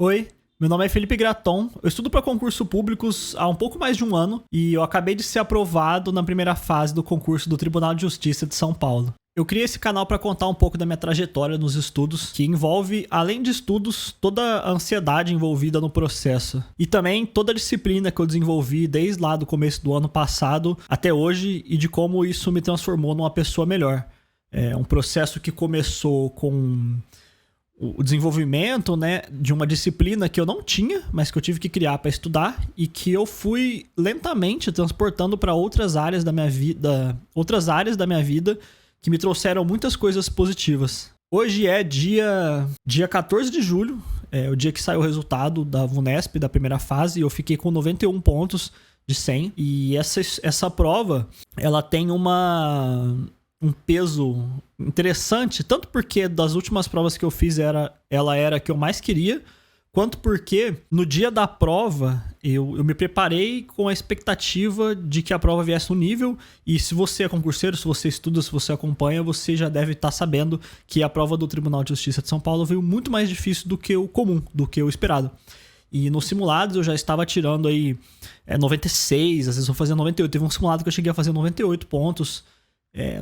Oi, meu nome é Felipe Graton, eu estudo para concursos públicos há um pouco mais de um ano e eu acabei de ser aprovado na primeira fase do concurso do Tribunal de Justiça de São Paulo. Eu criei esse canal para contar um pouco da minha trajetória nos estudos, que envolve, além de estudos, toda a ansiedade envolvida no processo. E também toda a disciplina que eu desenvolvi desde lá do começo do ano passado até hoje e de como isso me transformou numa pessoa melhor. É um processo que começou com o desenvolvimento, né, de uma disciplina que eu não tinha, mas que eu tive que criar para estudar e que eu fui lentamente transportando para outras áreas da minha vida que me trouxeram muitas coisas positivas. Hoje é dia 14 de julho, é o dia que saiu o resultado da VUNESP, da primeira fase, e eu fiquei com 91 pontos de 100. E essa prova, ela tem um peso interessante, tanto porque das últimas provas que eu fiz ela era a que eu mais queria, quanto porque no dia da prova eu me preparei com a expectativa de que a prova viesse no nível, e se você é concurseiro, se você estuda, se você acompanha, você já deve estar sabendo que a prova do Tribunal de Justiça de São Paulo veio muito mais difícil do que o comum, do que o esperado. E nos simulados eu já estava tirando aí 96, às vezes eu fazia 98, teve um simulado que eu cheguei a fazer 98 pontos,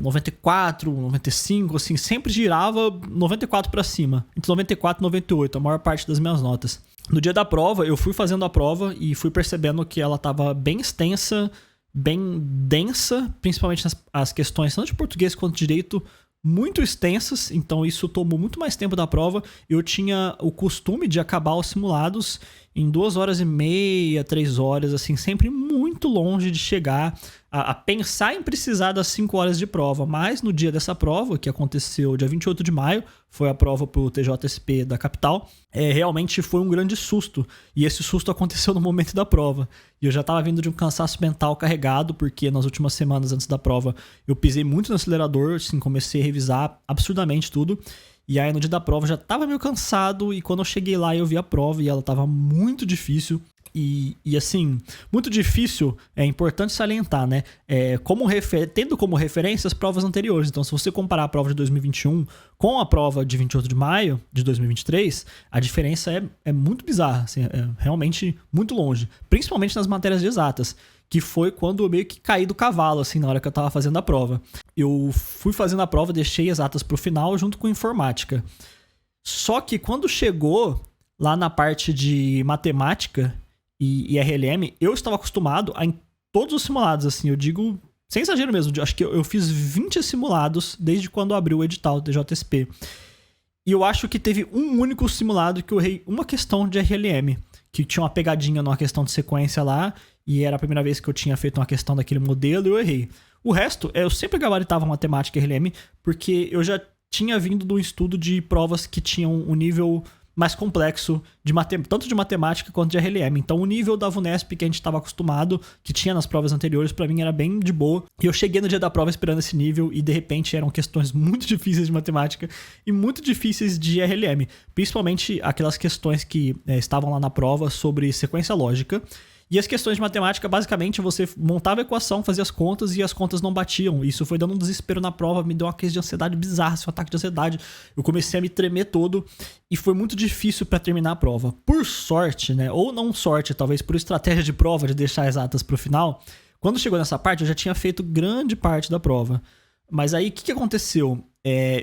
94, 95, assim, sempre girava 94 para cima, entre 94 e 98, a maior parte das minhas notas. No dia da prova, eu fui fazendo a prova e fui percebendo que ela estava bem extensa, bem densa, principalmente as questões tanto de português quanto de direito, muito extensas, então isso tomou muito mais tempo da prova. Eu tinha o costume de acabar os simulados em 2 horas e meia, 3 horas, assim, sempre muito longe de chegar a pensar em precisar das 5 horas de prova. Mas no dia dessa prova, que aconteceu dia 28 de maio, foi a prova pro TJSP da capital, realmente foi um grande susto. E esse susto aconteceu no momento da prova. E eu já estava vindo de um cansaço mental carregado, porque nas últimas semanas antes da prova eu pisei muito no acelerador, assim, comecei a revisar absurdamente tudo. E aí no dia da prova eu já tava meio cansado, e quando eu cheguei lá eu vi a prova e ela tava muito difícil. E assim, muito difícil, é importante salientar, né? Tendo como referência as provas anteriores. Então, se você comparar a prova de 2021 com a prova de 28 de maio de 2023, a diferença é muito bizarra, assim, é realmente muito longe. Principalmente nas matérias de exatas, que foi quando eu meio que caí do cavalo, assim, na hora que eu tava fazendo a prova. Eu fui fazendo a prova, deixei exatas pro final junto com informática. Só que quando chegou lá na parte de matemática e RLM, eu estava acostumado em todos os simulados, assim, eu digo, sem exagero mesmo, acho que eu fiz 20 simulados desde quando abriu o edital do TJSP. E eu acho que teve um único simulado que eu errei uma questão de RLM, que tinha uma pegadinha numa questão de sequência lá, e era a primeira vez que eu tinha feito uma questão daquele modelo e eu errei. O resto, eu sempre gabaritava matemática e RLM, porque eu já tinha vindo de um estudo de provas que tinham um nível mais complexo, tanto de matemática quanto de RLM. Então o nível da VUNESP que a gente estava acostumado, que tinha nas provas anteriores, para mim era bem de boa. E eu cheguei no dia da prova esperando esse nível e de repente eram questões muito difíceis de matemática e muito difíceis de RLM. Principalmente aquelas questões que estavam lá na prova sobre sequência lógica. E as questões de matemática, basicamente, você montava a equação, fazia as contas e as contas não batiam. Isso foi dando um desespero na prova, me deu uma crise de ansiedade bizarra, um ataque de ansiedade. Eu comecei a me tremer todo e foi muito difícil para terminar a prova. Por sorte, né, ou não sorte, talvez por estratégia de prova, de deixar exatas pro final, quando chegou nessa parte, eu já tinha feito grande parte da prova. Mas aí, o que aconteceu?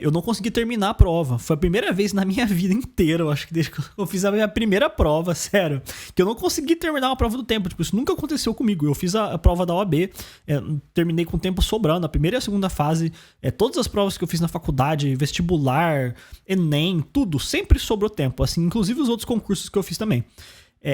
Eu não consegui terminar a prova. Foi a primeira vez na minha vida inteira, eu acho que desde que eu fiz a minha primeira prova, sério, que eu não consegui terminar uma prova do tempo. Tipo, isso nunca aconteceu comigo. Eu fiz a prova da OAB, terminei com o tempo sobrando, a primeira e a segunda fase, todas as provas que eu fiz na faculdade, vestibular, Enem, tudo, sempre sobrou tempo, assim, inclusive os outros concursos que eu fiz também.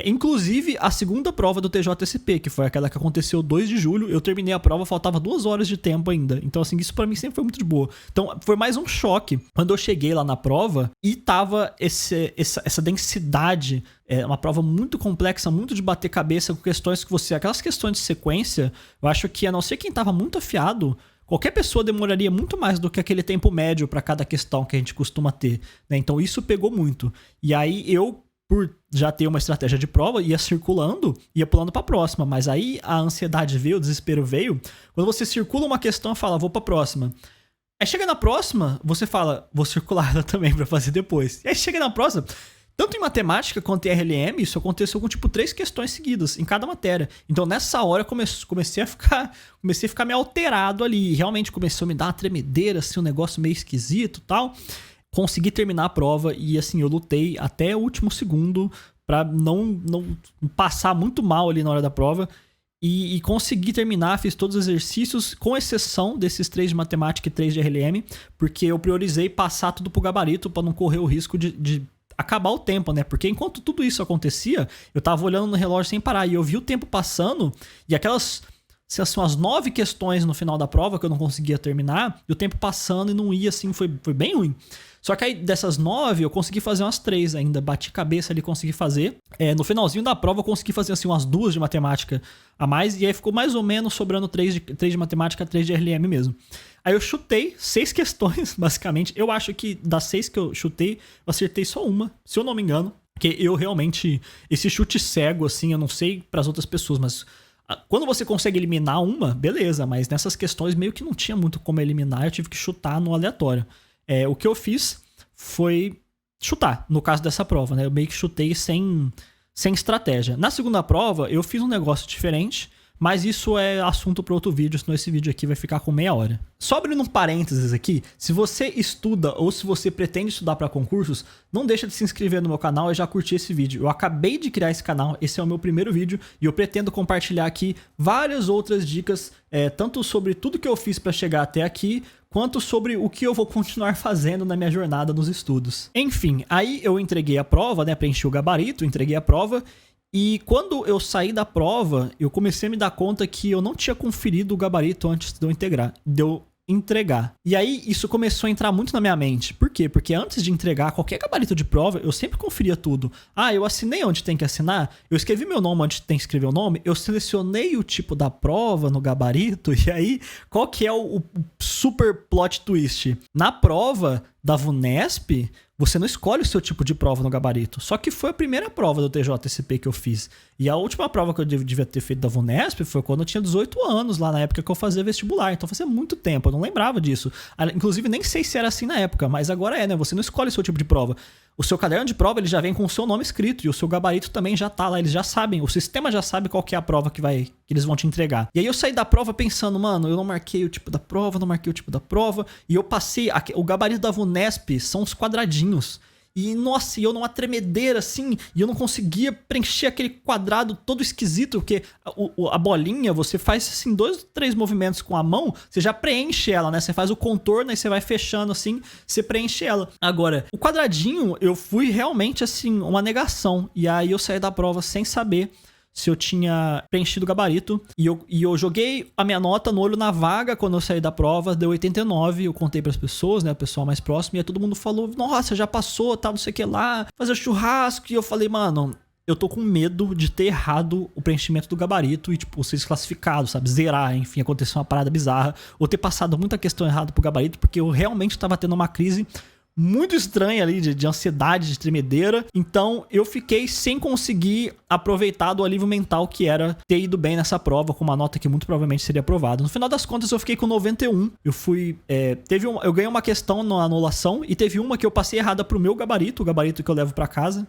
Inclusive, a segunda prova do TJSP, que foi aquela que aconteceu 2 de julho, eu terminei a prova, faltava 2 horas de tempo ainda. Então, assim, isso pra mim sempre foi muito de boa. Então, foi mais um choque quando eu cheguei lá na prova e tava essa densidade, uma prova muito complexa, muito de bater cabeça com questões que aquelas questões de sequência, eu acho que a não ser quem tava muito afiado, qualquer pessoa demoraria muito mais do que aquele tempo médio para cada questão que a gente costuma ter, né? Então, isso pegou muito. E aí, por já ter uma estratégia de prova, ia circulando, ia pulando para a próxima. Mas aí a ansiedade veio, o desespero veio. Quando você circula uma questão e fala, vou para a próxima. Aí chega na próxima, você fala, vou circular ela também para fazer depois. E aí chega na próxima, Tanto em matemática quanto em RLM, isso aconteceu com tipo 3 questões seguidas em cada matéria. Então nessa hora eu comecei a ficar meio alterado ali. E realmente começou a me dar uma tremedeira, assim, um negócio meio esquisito e tal. Consegui terminar a prova e assim, eu lutei até o último segundo pra não passar muito mal ali na hora da prova. E consegui terminar, fiz todos os exercícios, com exceção desses 3 de matemática e 3 de RLM, porque eu priorizei passar tudo pro gabarito pra não correr o risco de acabar o tempo, né? Porque enquanto tudo isso acontecia, eu tava olhando no relógio sem parar e eu vi o tempo passando e aquelas... assim, umas 9 questões no final da prova que eu não conseguia terminar, e o tempo passando e não ia, assim, foi bem ruim. Só que aí dessas 9 eu consegui fazer umas 3 ainda, bati cabeça ali, consegui fazer. No finalzinho da prova eu consegui fazer assim umas 2 de matemática a mais, e aí ficou mais ou menos sobrando 3 de matemática, 3 de RLM mesmo. Aí eu chutei 6 questões, basicamente. Eu acho que das 6 que eu chutei, eu acertei só uma, se eu não me engano. Porque eu realmente, esse chute cego, assim, eu não sei pras outras pessoas, mas... quando você consegue eliminar uma, beleza, mas nessas questões meio que não tinha muito como eliminar, eu tive que chutar no aleatório. O que eu fiz foi chutar, no caso dessa prova, né? Eu meio que chutei sem estratégia. Na segunda prova, eu fiz um negócio diferente, mas isso é assunto para outro vídeo, senão esse vídeo aqui vai ficar com meia hora. Só abrindo um parênteses aqui, se você estuda ou se você pretende estudar para concursos, não deixa de se inscrever no meu canal e já curtir esse vídeo. Eu acabei de criar esse canal, esse é o meu primeiro vídeo e eu pretendo compartilhar aqui várias outras dicas, tanto sobre tudo que eu fiz para chegar até aqui, quanto sobre o que eu vou continuar fazendo na minha jornada nos estudos. Enfim, aí eu entreguei a prova, né, preenchi o gabarito, entreguei a prova. E quando eu saí da prova, eu comecei a me dar conta que eu não tinha conferido o gabarito antes de eu entregar. E aí isso começou a entrar muito na minha mente. Por quê? Porque antes de entregar qualquer gabarito de prova, eu sempre conferia tudo. Eu assinei onde tem que assinar, eu escrevi meu nome onde tem que escrever o nome, eu selecionei o tipo da prova no gabarito, e aí qual que é o super plot twist? Na prova da VUNESP, você não escolhe o seu tipo de prova no gabarito. Só que foi a primeira prova do TJSP que eu fiz. E a última prova que eu devia ter feito da VUNESP foi quando eu tinha 18 anos, lá na época que eu fazia vestibular. Então fazia muito tempo, eu não lembrava disso. Inclusive, nem sei se era assim na época, mas agora é, né? Você não escolhe o seu tipo de prova. O seu caderno de prova ele já vem com o seu nome escrito e o seu gabarito também já tá lá, eles já sabem, o sistema já sabe qual que é a prova que eles vão te entregar. E aí eu saí da prova pensando, mano, eu não marquei o tipo da prova, e eu passei, o gabarito da VUNESP são os quadradinhos. E, nossa, eu numa tremedeira, assim, e eu não conseguia preencher aquele quadrado todo esquisito, porque a bolinha, você faz, assim, 2 ou 3 movimentos com a mão, você já preenche ela, né? Você faz o contorno e você vai fechando, assim, você preenche ela. Agora, o quadradinho, eu fui realmente, assim, uma negação. E aí eu saí da prova sem saber se eu tinha preenchido o gabarito. E eu joguei a minha nota no olho na vaga quando eu saí da prova, deu 89, eu contei pras pessoas, né, o pessoal mais próximo, e aí todo mundo falou, nossa, já passou, tal, não sei o que lá, fazer churrasco, e eu falei, mano, eu tô com medo de ter errado o preenchimento do gabarito e, tipo, ser desclassificado, sabe, zerar, enfim, acontecer uma parada bizarra, ou ter passado muita questão errada pro gabarito, porque eu realmente tava tendo uma crise muito estranha ali, de ansiedade, de tremedeira. Então eu fiquei sem conseguir aproveitar do alívio mental que era ter ido bem nessa prova, com uma nota que muito provavelmente seria aprovada. No final das contas eu fiquei com 91. Eu fui... eu ganhei uma questão na anulação e teve uma que eu passei errada pro meu gabarito, o gabarito que eu levo pra casa.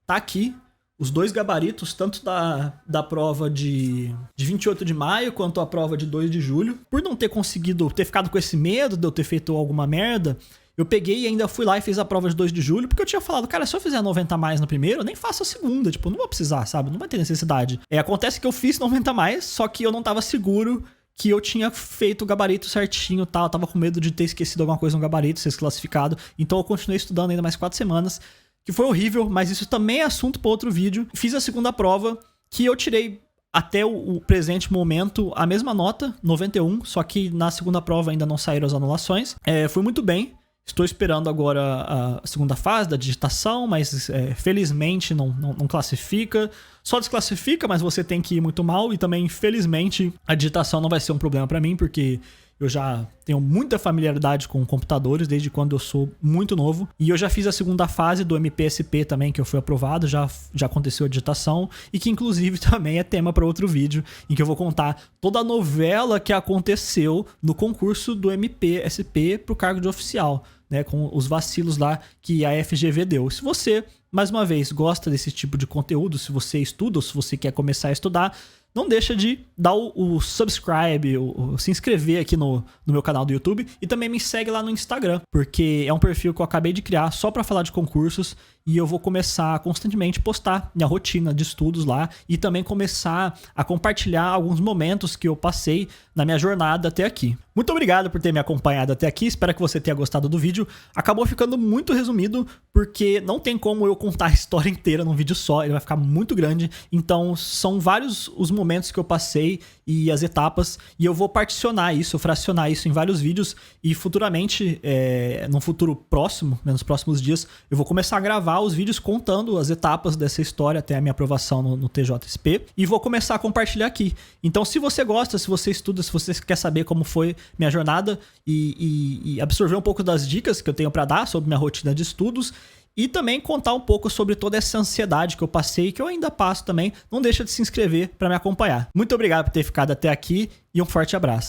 Tá aqui. Os 2 gabaritos, tanto da prova de 28 de maio quanto a prova de 2 de julho. Por não ter conseguido, ter ficado com esse medo de eu ter feito alguma merda, eu peguei e ainda fui lá e fiz a prova de 2 de julho, porque eu tinha falado, cara, se eu fizer 90 a mais no primeiro, eu nem faço a segunda, tipo, não vou precisar, sabe? Não vai ter necessidade. Acontece que eu fiz 90 a mais, só que eu não tava seguro que eu tinha feito o gabarito certinho e tal, eu tava com medo de ter esquecido alguma coisa no gabarito, ser desclassificado, então eu continuei estudando ainda mais 4 semanas, que foi horrível, mas isso também é assunto para outro vídeo. Fiz a segunda prova, que eu tirei até o presente momento a mesma nota, 91, só que na segunda prova ainda não saíram as anulações. Foi muito bem, estou esperando agora a segunda fase da digitação, mas felizmente não classifica. Só desclassifica, mas você tem que ir muito mal, e também, infelizmente, a digitação não vai ser um problema para mim, porque Eu já tenho muita familiaridade com computadores desde quando eu sou muito novo. E eu já fiz a segunda fase do MPSP também, que eu fui aprovado, já aconteceu a digitação. E que inclusive também é tema para outro vídeo, em que eu vou contar toda a novela que aconteceu no concurso do MPSP pro cargo de oficial, né, com os vacilos lá que a FGV deu. Se você, mais uma vez, gosta desse tipo de conteúdo, se você estuda ou se você quer começar a estudar, não deixa de dar o subscribe, se inscrever aqui no meu canal do YouTube e também me segue lá no Instagram, porque é um perfil que eu acabei de criar só para falar de concursos e eu vou começar a constantemente postar minha rotina de estudos lá e também começar a compartilhar alguns momentos que eu passei na minha jornada até aqui. Muito obrigado por ter me acompanhado até aqui, espero que você tenha gostado do vídeo. Acabou ficando muito resumido, porque não tem como eu contar a história inteira num vídeo só, ele vai ficar muito grande. Então são vários os momentos que eu passei e as etapas, e eu vou particionar isso, fracionar isso em vários vídeos, e futuramente, num futuro próximo, né, nos próximos dias, eu vou começar a gravar os vídeos contando as etapas dessa história até a minha aprovação no TJSP, e vou começar a compartilhar aqui. Então se você gosta, se você estuda, se você quer saber como foi minha jornada e absorver um pouco das dicas que eu tenho para dar sobre minha rotina de estudos, e também contar um pouco sobre toda essa ansiedade que eu passei, que eu ainda passo também, não deixa de se inscrever para me acompanhar. Muito obrigado por ter ficado até aqui e um forte abraço.